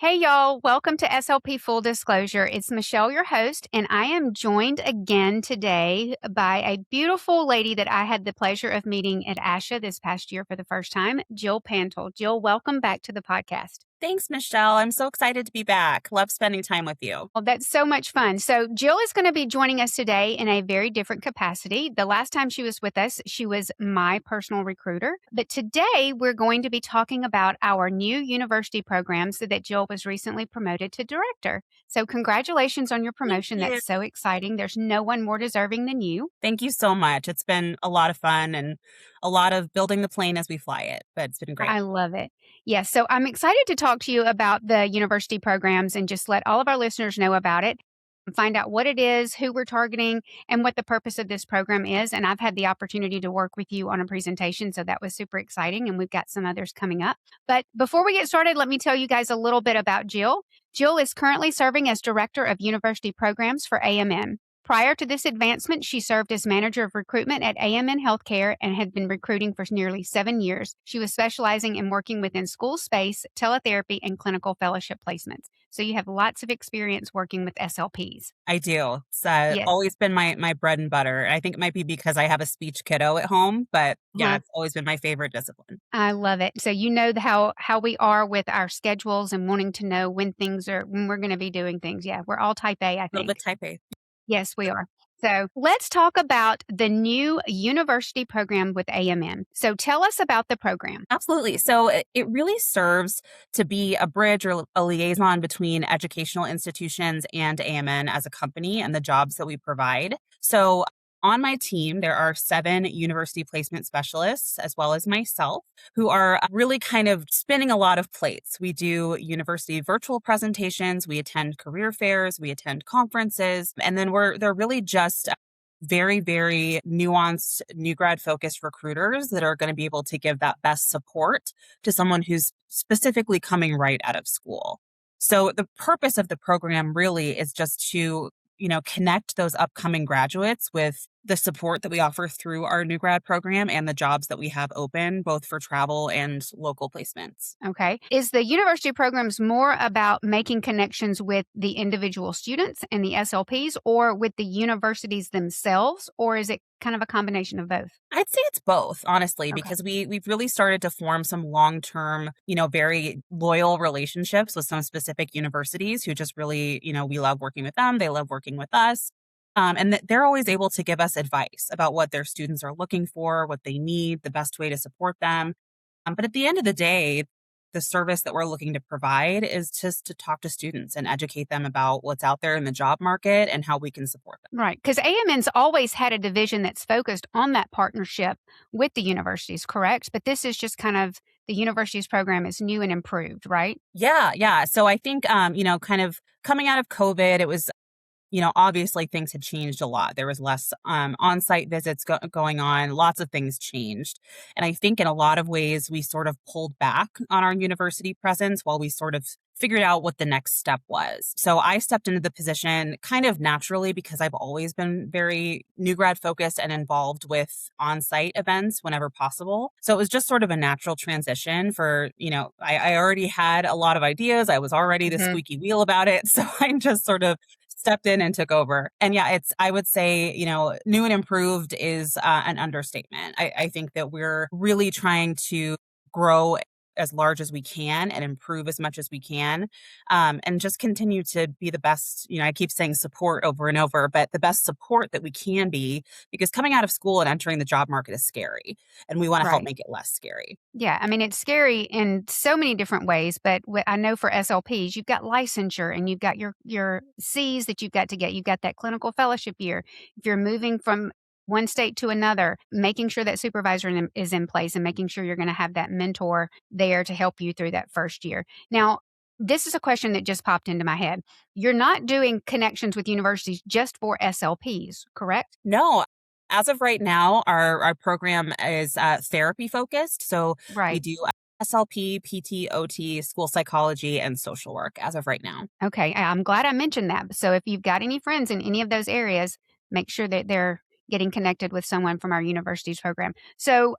Hey, y'all. Welcome to SLP Full Disclosure. It's Michelle, your host, and I am joined again today by a beautiful lady that I had the pleasure of meeting at ASHA this past year for the first time, Jill Pantle. Jill, welcome back to the podcast. Thanks, Michelle. I'm so excited to be back. Love spending time with you. Well, that's so much fun. So, Jill is going to be joining us today in a very different capacity. The last time she was with us, she was my personal recruiter. But today, we're going to be talking about our new university programs that Jill was recently promoted to director. So, congratulations on your Thank promotion. you. That's so exciting. There's no one more deserving than you. Thank you so much. It's been a lot of fun and a lot of building the plane as we fly it, but it's been great. I love it. Yes. So, I'm excited to talk to you about the university programs and just let all of our listeners know about it. Find out what it is, who we're targeting, and what the purpose of this program is. And I've had the opportunity to work with you on a presentation, so that was super exciting. And we've got some others coming up. But before we get started, let me tell you guys a little bit about Jill. Jill is currently serving as Director of University Programs for AMN. Prior to this advancement, she served as Manager of Recruitment at AMN Healthcare and had been recruiting for nearly 7 years. She was specializing in working within school space, teletherapy, and clinical fellowship placements. So you have lots of experience working with SLPs. I do. It's Yes. always been my bread and butter. I think it might be because I have a speech kiddo at home, but yeah, Uh-huh. it's always been my favorite discipline. I love it. So you know how we are with our schedules and wanting to know when we're going to be doing things. Yeah, we're all type A, I A little think. bit type A. Yes, we are. So let's talk about the new university program with AMN. So tell us about the program. Absolutely. So it really serves to be a bridge or a liaison between educational institutions and AMN as a company and the jobs that we provide. So on my team, there are 7 university placement specialists, as well as myself, who are really kind of spinning a lot of plates. We do university virtual presentations, we attend career fairs, we attend conferences, and then they're really just very, very nuanced, new grad focused recruiters that are going to be able to give that best support to someone who's specifically coming right out of school. So the purpose of the program really is just to, connect those upcoming graduates with the support that we offer through our new grad program and the jobs that we have open, both for travel and local placements. Okay. Is the university programs more about making connections with the individual students and the SLPs or with the universities themselves, or is it kind of a combination of both? I'd say it's both, honestly, Okay. because we've really started to form some long-term, very loyal relationships with some specific universities who just really, we love working with them. They love working with us. And they're always able to give us advice about what their students are looking for, what they need, the best way to support them. But at the end of the day, the service that we're looking to provide is just to talk to students and educate them about what's out there in the job market and how we can support them. Right. Because AMN's always had a division that's focused on that partnership with the universities, correct? But this is just kind of the universities program is new and improved, right? Yeah, yeah. So I think, kind of coming out of COVID, it was obviously things had changed a lot. There was less on-site visits going on. Lots of things changed. And I think in a lot of ways, we sort of pulled back on our university presence while we sort of figured out what the next step was. So I stepped into the position kind of naturally because I've always been very new grad focused and involved with on-site events whenever possible. So it was just sort of a natural transition for, I already had a lot of ideas. I was already the squeaky wheel about it. So I just sort of stepped in and took over. And yeah, I would say, new and improved is an understatement. I think that we're really trying to grow as large as we can and improve as much as we can, and just continue to be the best. I keep saying support over and over, but the best support that we can be, because coming out of school and entering the job market is scary, and we want to help Right. make it less scary. Yeah, I mean, it's scary in so many different ways, but I know for SLPs, you've got licensure and you've got your Cs that you've got to get. You've got that clinical fellowship year. If you're moving from one state to another, making sure that supervisor is in place and making sure you're going to have that mentor there to help you through that first year. Now, this is a question that just popped into my head. You're not doing connections with universities just for SLPs, correct? No, as of right now, our program is therapy focused. So we Right. do SLP, PT, OT, school psychology, and social work as of right now. Okay, I'm glad I mentioned that. So if you've got any friends in any of those areas, make sure that they're getting connected with someone from our university's program. So,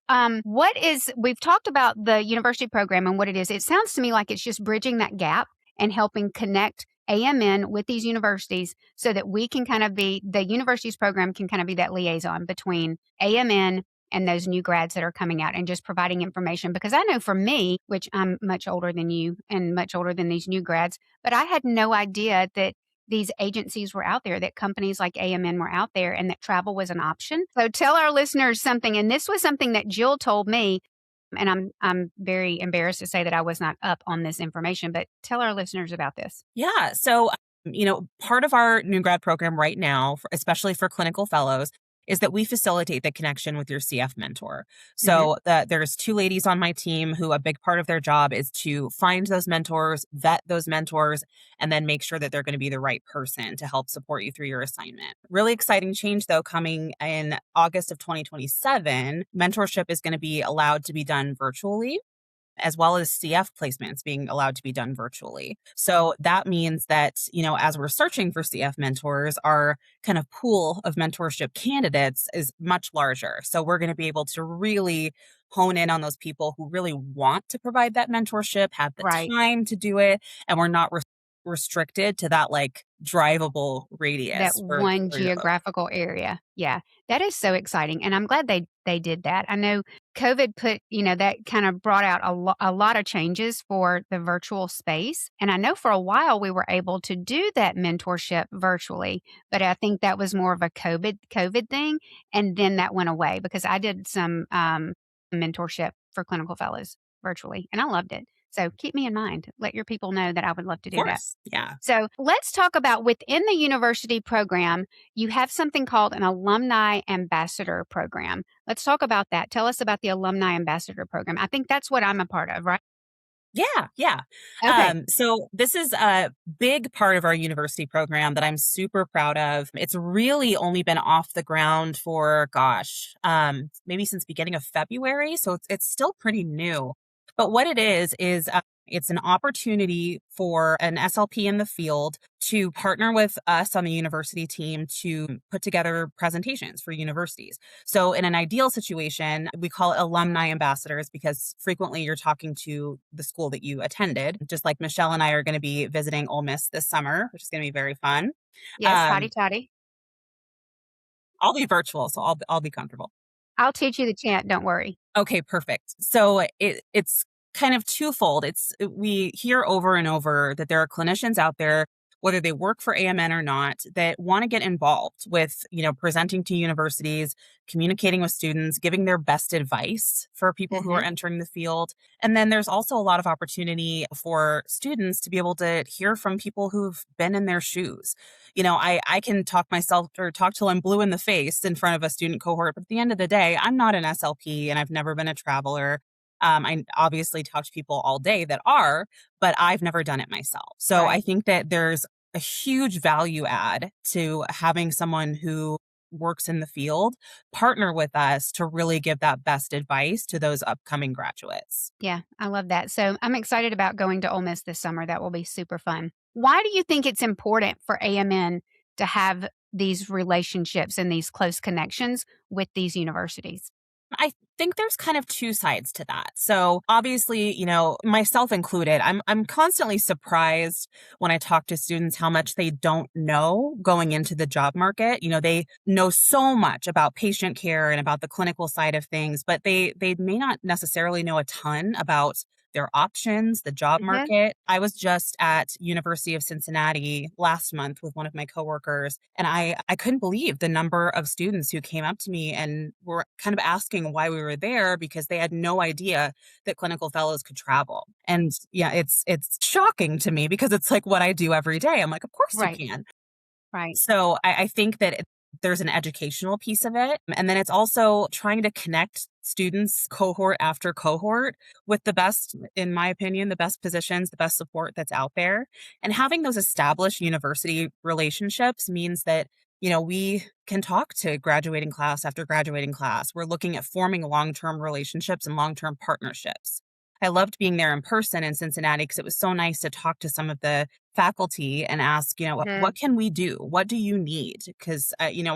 we've talked about the university program and what it is. It sounds to me like it's just bridging that gap. and helping connect AMN with these universities so that we can kind of be the university's program can kind of be that liaison between AMN and those new grads that are coming out and just providing information. Because I know for me, which I'm much older than you and much older than these new grads, but I had no idea that these agencies were out there, that companies like AMN were out there, and that travel was an option. So tell our listeners something. And this was something that Jill told me, and I'm very embarrassed to say that I was not up on this information, but tell our listeners about this. Yeah. So, part of our new grad program right now, especially for clinical fellows, is that we facilitate the connection with your CF mentor. Hmm. So there's two ladies on my team who a big part of their job is to find those mentors, vet those mentors, and then make sure that they're going to be the right person to help support you through your assignment. Really exciting change though, coming in August of 2027, mentorship is going to be allowed to be done virtually, as well as CF placements being allowed to be done virtually. So that means that, as we're searching for CF mentors, our kind of pool of mentorship candidates is much larger. So we're going to be able to really hone in on those people who really want to provide that mentorship, have the Right. time to do it, and we're not restricted to that like drivable That radius one for your folks. geographical area. Yeah, that is so exciting, and I'm glad they did that. I know COVID put that kind of brought out a lot of changes for the virtual space, and I know for a while we were able to do that mentorship virtually, but I think that was more of a COVID thing, and then that went away because I did some, mentorship for clinical fellows virtually, and I loved it. So keep me in mind. Let your people know that I would love to Of do that. course. Yeah. So let's talk about within the university program, you have something called an Alumni Ambassador program. Let's talk about that. Tell us about the Alumni Ambassador program. I think that's what I'm a part of, right? Yeah, yeah. Okay. So this is a big part of our university program that I'm super proud of. It's really only been off the ground for, gosh, maybe since beginning of February. So it's still pretty new. But what it is it's an opportunity for an SLP in the field to partner with us on the university team to put together presentations for universities. So in an ideal situation, we call it alumni ambassadors because frequently you're talking to the school that you attended, just like Michelle and I are going to be visiting Ole Miss this summer, which is going to be very fun. Yes, hotty Um, toddy. I'll be virtual, so I'll be comfortable. I'll teach you the chant. Don't worry. Okay, perfect. So it's kind of twofold. We hear over and over that there are clinicians out there, whether they work for AMN or not, that want to get involved with, presenting to universities, communicating with students, giving their best advice for people who are Hmm. entering the field. And then there's also a lot of opportunity for students to be able to hear from people who've been in their shoes. I can talk myself or talk till I'm blue in the face in front of a student cohort, but at the end of the day, I'm not an SLP and I've never been a traveler. I obviously talk to people all day that are, but I've never done it myself. So I Right. think that there's a huge value add to having someone who works in the field partner with us to really give that best advice to those upcoming graduates. Yeah, I love that. So I'm excited about going to Ole Miss this summer. That will be super fun. Why do you think it's important for AMN to have these relationships and these close connections with these universities? I think there's kind of two sides to that. So obviously, myself included, I'm constantly surprised when I talk to students how much they don't know going into the job market. They know so much about patient care and about the clinical side of things, but they may not necessarily know a ton about their options, the job Mhm. market. I was just at University of Cincinnati last month with one of my coworkers, and I couldn't believe the number of students who came up to me and were kind of asking why we were there because they had no idea that clinical fellows could travel. And yeah, it's shocking to me because it's like what I do every day. I'm like, of course you Right, can. right. So I think that there's an educational piece of it. And then it's also trying to connect students cohort after cohort with the best, in my opinion, the best positions, the best support that's out there. And having those established university relationships means that, we can talk to graduating class after graduating class. We're looking at forming long-term relationships and long-term partnerships. I loved being there in person in Cincinnati because it was so nice to talk to some of the faculty and ask, Mhm. what can we do? What do you need? Because,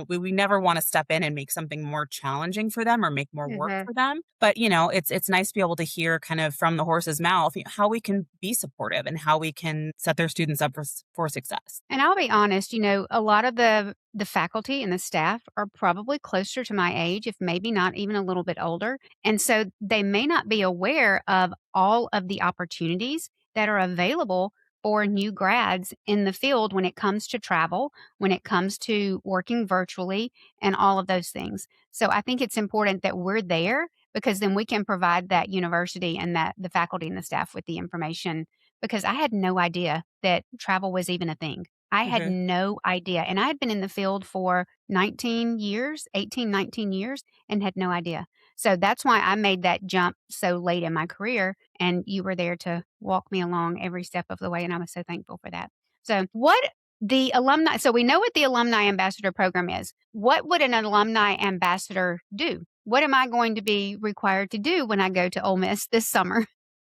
we never want to step in and make something more challenging for them or make more work Mhm. for them. But, it's nice to be able to hear kind of from the horse's mouth, how we can be supportive and how we can set their students up for success. And I'll be honest, a lot of the faculty and the staff are probably closer to my age, if maybe not even a little bit older. And so they may not be aware of all of the opportunities that are available for new grads in the field when it comes to travel, when it comes to working virtually, and all of those things. So I think it's important that we're there because then we can provide that university and that the faculty and the staff with the information because I had no idea that travel was even a thing. I had Mhm. no idea, and I had been in the field for 19 years, 18, 19 years, and had no idea. So that's why I made that jump so late in my career, and you were there to walk me along every step of the way, and I was so thankful for that. So we know what the Alumni Ambassador program is. What would an Alumni Ambassador do? What am I going to be required to do when I go to Ole Miss this summer?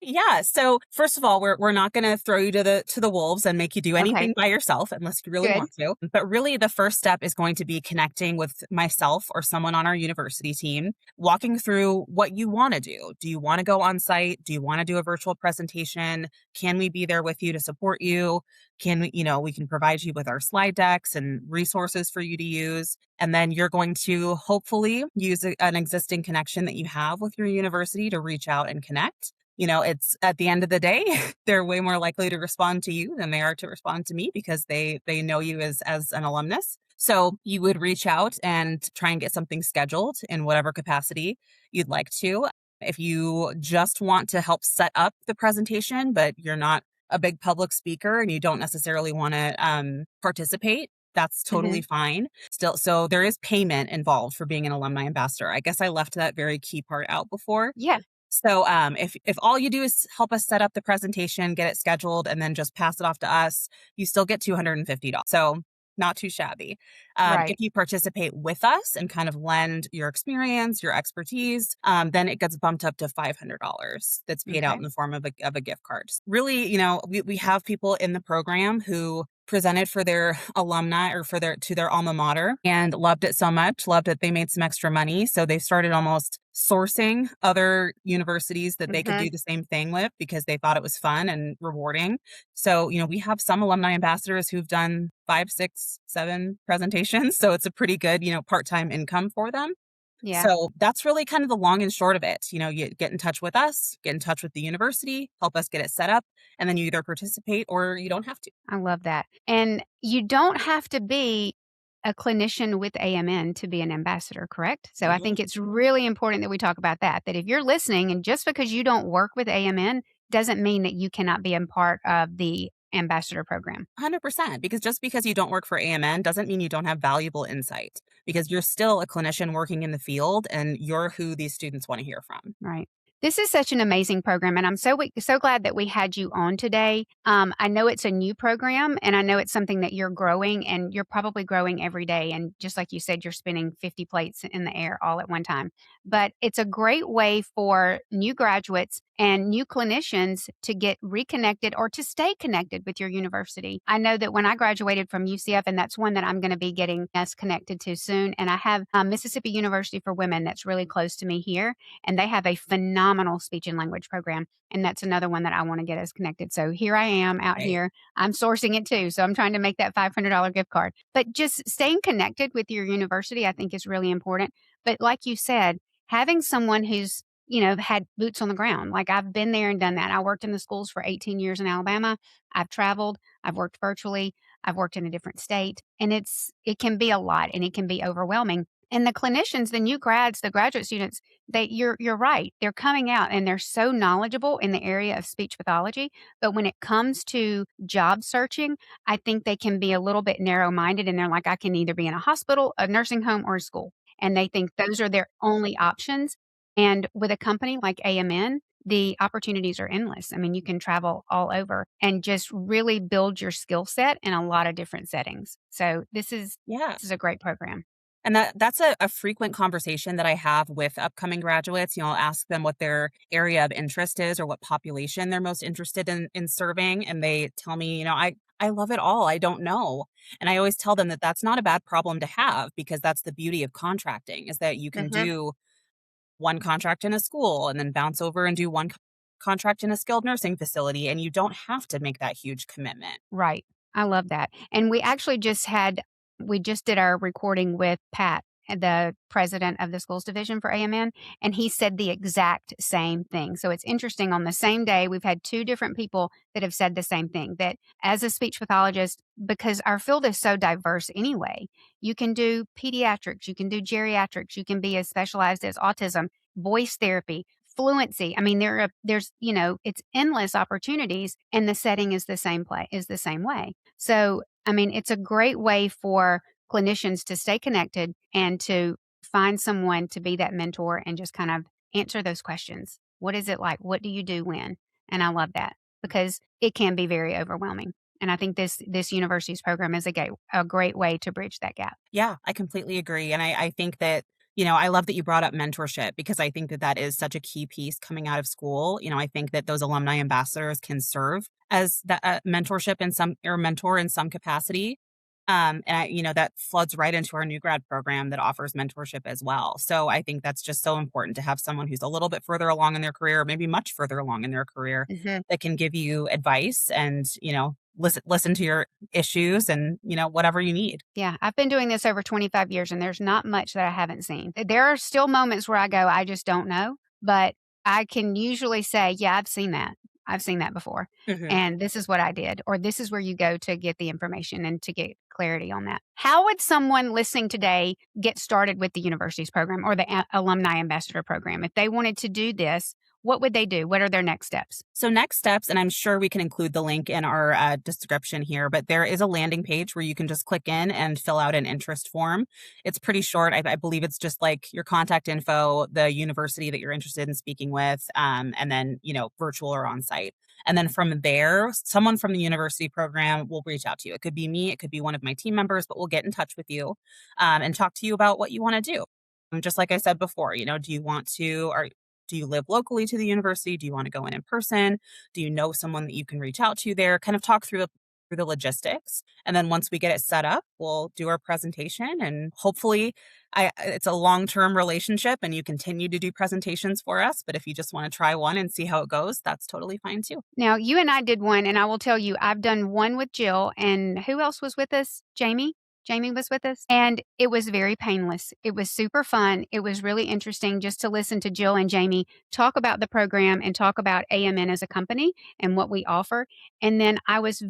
Yeah. So first of all, we're not going to throw you to the wolves and make you do Okay, anything by yourself unless you really good. want to. But really, the first step is going to be connecting with myself or someone on our university team, walking through what you want to do. Do you want to go on site? Do you want to do a virtual presentation? Can we be there with you to support you? Can we can provide you with our slide decks and resources for you to use. And then you're going to hopefully use an existing connection that you have with your university to reach out and connect. It's at the end of the day, they're way more likely to respond to you than they are to respond to me because they know you as an alumnus. So you would reach out and try and get something scheduled in whatever capacity you'd like to. If you just want to help set up the presentation, but you're not a big public speaker and you don't necessarily want to participate, that's totally Mhm. fine. Still, so there is payment involved for being an alumni ambassador. I guess I left that very key part out before. Yeah, So, if all you do is help us set up the presentation, get it scheduled, and then just pass it off to us, you still get $250. So, not too shabby. If right. you participate with us and kind of lend your experience, your expertise, then it gets bumped up to $500. That's paid out Okay. in the form of a gift card. Really, we have people in the program who presented for their alumni or for their alma mater and loved it so much, loved that they made some extra money. So they started almost sourcing other universities that they could do Mhm. the same thing with because they thought it was fun and rewarding. So, we have some alumni ambassadors who've done 5, 6, 7 presentations. So it's a pretty good, part-time income for them. Yeah, So that's really kind of the long and short of it. You get in touch with us, get in touch with the university, help us get it set up, and then you either participate or you don't have to. I love that. And you don't have to be a clinician with AMN to be an ambassador, correct? So You I don't. think it's really important that we talk about that if you're listening and just because you don't work with AMN doesn't mean that you cannot be a part of the ambassador program. 100%, because just because you don't work for AMN doesn't mean you don't have valuable insight because you're still a clinician working in the field and you're who these students want to hear from. Right. This is such an amazing program, and I'm so glad that we had you on today. I know it's a new program, and I know it's something that you're growing, and you're probably growing every day. And just like you said, you're spinning 50 plates in the air all at one time. But it's a great way for new graduates and new clinicians to get reconnected or to stay connected with your university. I know that when I graduated from UCF, and that's one that I'm going to be getting us connected to soon, and I have Mississippi University for Women that's really close to me here and they have a phenomenal speech and language program. And that's another one that I want to get us connected. So here I am out Right. here. I'm sourcing it too. So I'm trying to make that $500 gift card. But just staying connected with your university, I think is really important. But like you said, having someone who's had boots on the ground. Like I've been there and done that. I worked in the schools for 18 years in Alabama. I've traveled, I've worked virtually, I've worked in a different state, and it can be a lot and it can be overwhelming. And the clinicians, the new grads, the graduate students, you're right. They're coming out and they're so knowledgeable in the area of speech pathology, but when it comes to job searching, I think they can be a little bit narrow-minded and they're like, I can either be in a hospital, a nursing home, or a school. And they think those are their only options. And with a company like AMN, the opportunities are endless. I mean, you can travel all over and just really build your skill set in a lot of different settings. So Yeah. this is a great program. And that's a frequent conversation that I have with upcoming graduates. I'll ask them what their area of interest is or what population they're most interested in serving. And they tell me, I love it all. I don't know. And I always tell them that that's not a bad problem to have because that's the beauty of contracting is that you can Mhm. do one contract in a school and then bounce over and do one contract in a skilled nursing facility, and you don't have to make that huge commitment. Right. I love that. And we just did our recording with Pat, the president of the schools division for AMN, and he said the exact same thing. So it's interesting on the same day, we've had two different people that have said the same thing that as a speech pathologist, because our field is so diverse anyway, you can do pediatrics, you can do geriatrics, you can be as specialized as autism, voice therapy, fluency. I mean, there's, it's endless opportunities and the setting is the same way. So, I mean, it's a great way for clinicians to stay connected and to find someone to be that mentor and just kind of answer those questions. What is it like? What do you do when? And I love that because it can be very overwhelming. And I think this university's program is a great way to bridge that gap. Yeah, I completely agree. And I think that, I love that you brought up mentorship because I think that that is such a key piece coming out of school. I think that those alumni ambassadors can serve as that mentorship in some or mentor in some capacity. That floods right into our new grad program that offers mentorship as well. So I think that's just so important to have someone who's a little bit further along in their career, maybe much further along in their career, Mhm. that can give you advice and, listen to your issues and, whatever you need. Yeah, I've been doing this over 25 years and there's not much that I haven't seen. There are still moments where I go, I just don't know, but I can usually say, yeah, I've seen that. I've seen that before. Mhm. And this is what I did, or this is where you go to get the information and to get clarity on that. How would someone listening today get started with the university's program or the Alumni Ambassador program? If they wanted to do this, what would they do? What are their next steps? So next steps, and I'm sure we can include the link in our description here, but there is a landing page where you can just click in and fill out an interest form. It's pretty short. I believe it's just like your contact info, the university that you're interested in speaking with, and then, virtual or on site. And then from there, someone from the university program will reach out to you. It could be me, it could be one of my team members, but we'll get in touch with you and talk to you about what you want to do. Just like I said before, do you want to, or do you live locally to the university? Do you want to go in person? Do you know someone that you can reach out to there? Kind of talk through the logistics. And then once we get it set up, we'll do our presentation and hopefully it's a long-term relationship and you continue to do presentations for us. But if you just want to try one and see how it goes, that's totally fine too. Now, you and I did one, and I will tell you, I've done one with Jill, and who else was with us? Jamie? Jamie was with us, and it was very painless. It was super fun. It was really interesting just to listen to Jill and Jamie talk about the program and talk about AMN as a company and what we offer. And then I was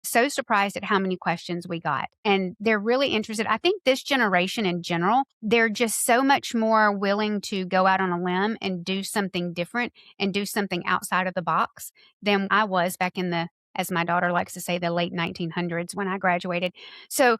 so surprised at how many questions we got. And they're really interested. I think this generation in general, they're just so much more willing to go out on a limb and do something different and do something outside of the box than I was back in as my daughter likes to say, the late 1900s when I graduated. So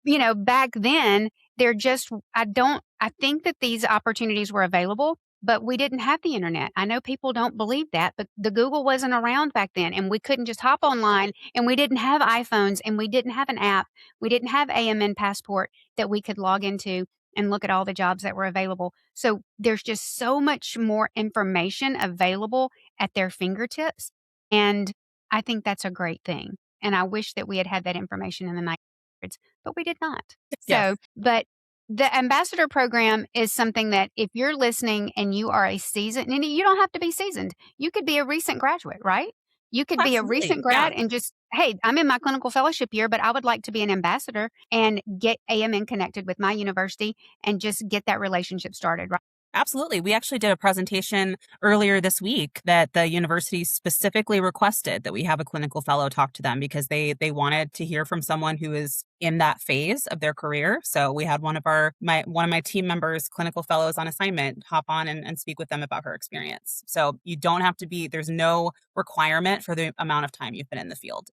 back then, I think that these opportunities were available, but we didn't have the internet. I know people don't believe that, but the Google wasn't around back then and we couldn't just hop online and we didn't have iPhones and we didn't have an app. We didn't have AMN Passport that we could log into and look at all the jobs that were available. So there's just so much more information available at their fingertips. And I think that's a great thing. And I wish that we had had that information in the 1900s, but we did not. Yes, So, but the ambassador program is something that if you're listening and you are a seasoned, and you don't have to be seasoned, you could be a recent graduate, right? You could be a absolutely. recent Yeah. grad and just, hey, I'm in my clinical fellowship year, but I would like to be an ambassador and get AMN connected with my university and just get that relationship started, right? Absolutely. We actually did a presentation earlier this week that the university specifically requested that we have a clinical fellow talk to them because they wanted to hear from someone who is in that phase of their career. So we had one of my team members, clinical fellows on assignment, hop on and speak with them about her experience. So you don't have to there's no requirement for the amount of time you've been in the field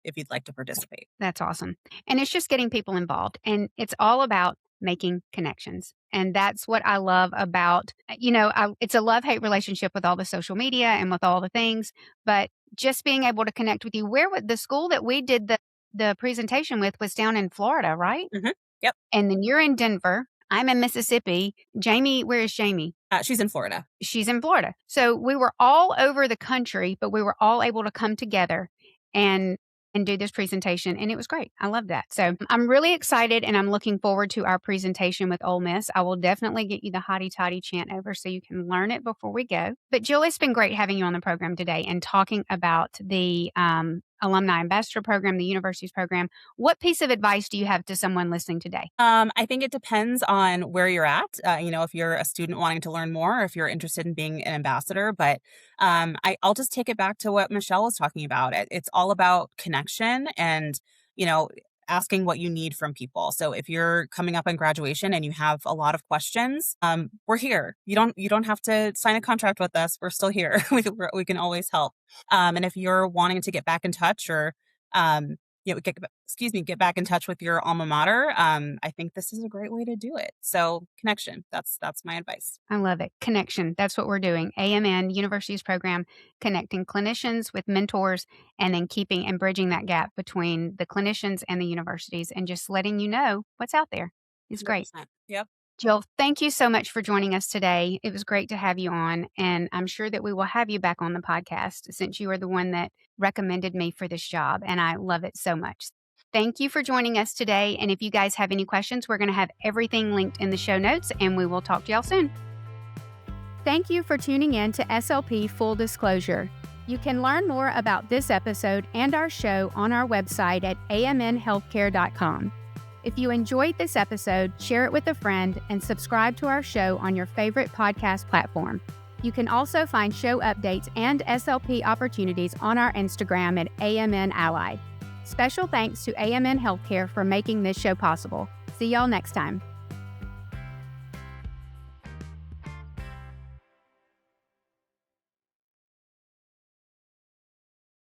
if you'd like to participate. That's awesome. And it's just getting people involved. And it's all about making connections. And that's what I love about, it's a love hate relationship with all the social media and with all the things, but just being able to connect with you. The school that we did the presentation with was down in Florida, right? Hmm. Yep. And then you're in Denver. I'm in Mississippi. Jamie, where is Jamie? She's in Florida. She's in Florida. So we were all over the country, but we were all able to come together and do this presentation. And it was great. I love that. So I'm really excited and I'm looking forward to our presentation with Ole Miss. I will definitely get you the hotty toddy chant over so you can learn it before we go. But Jill, it's been great having you on the program today and talking about the Alumni Ambassador program, the university's program. What piece of advice do you have to someone listening today? I think it depends on where you're at. If you're a student wanting to learn more, or if you're interested in being an ambassador. But I'll just take it back to what Michelle was talking about. It's all about connection and, asking what you need from people. So if you're coming up on graduation and you have a lot of questions, we're here. You don't have to sign a contract with us. We're still here. We can always help. And if you're wanting to get back in touch or get back in touch with your alma mater, I think this is a great way to do it. So connection, that's my advice. I love it. Connection. That's what we're doing. AMN University's program, connecting clinicians with mentors and then keeping and bridging that gap between the clinicians and the universities and just letting you know what's out there. It's great. 100%. Yep. Jill, thank you so much for joining us today. It was great to have you on, and I'm sure that we will have you back on the podcast since you are the one that recommended me for this job, and I love it so much. Thank you for joining us today, and if you guys have any questions, we're going to have everything linked in the show notes, and we will talk to y'all soon. Thank you for tuning in to SLP Full Disclosure. You can learn more about this episode and our show on our website at amnhealthcare.com. If you enjoyed this episode, share it with a friend and subscribe to our show on your favorite podcast platform. You can also find show updates and SLP opportunities on our Instagram at AMN Allied. Special thanks to AMN Healthcare for making this show possible. See y'all next time.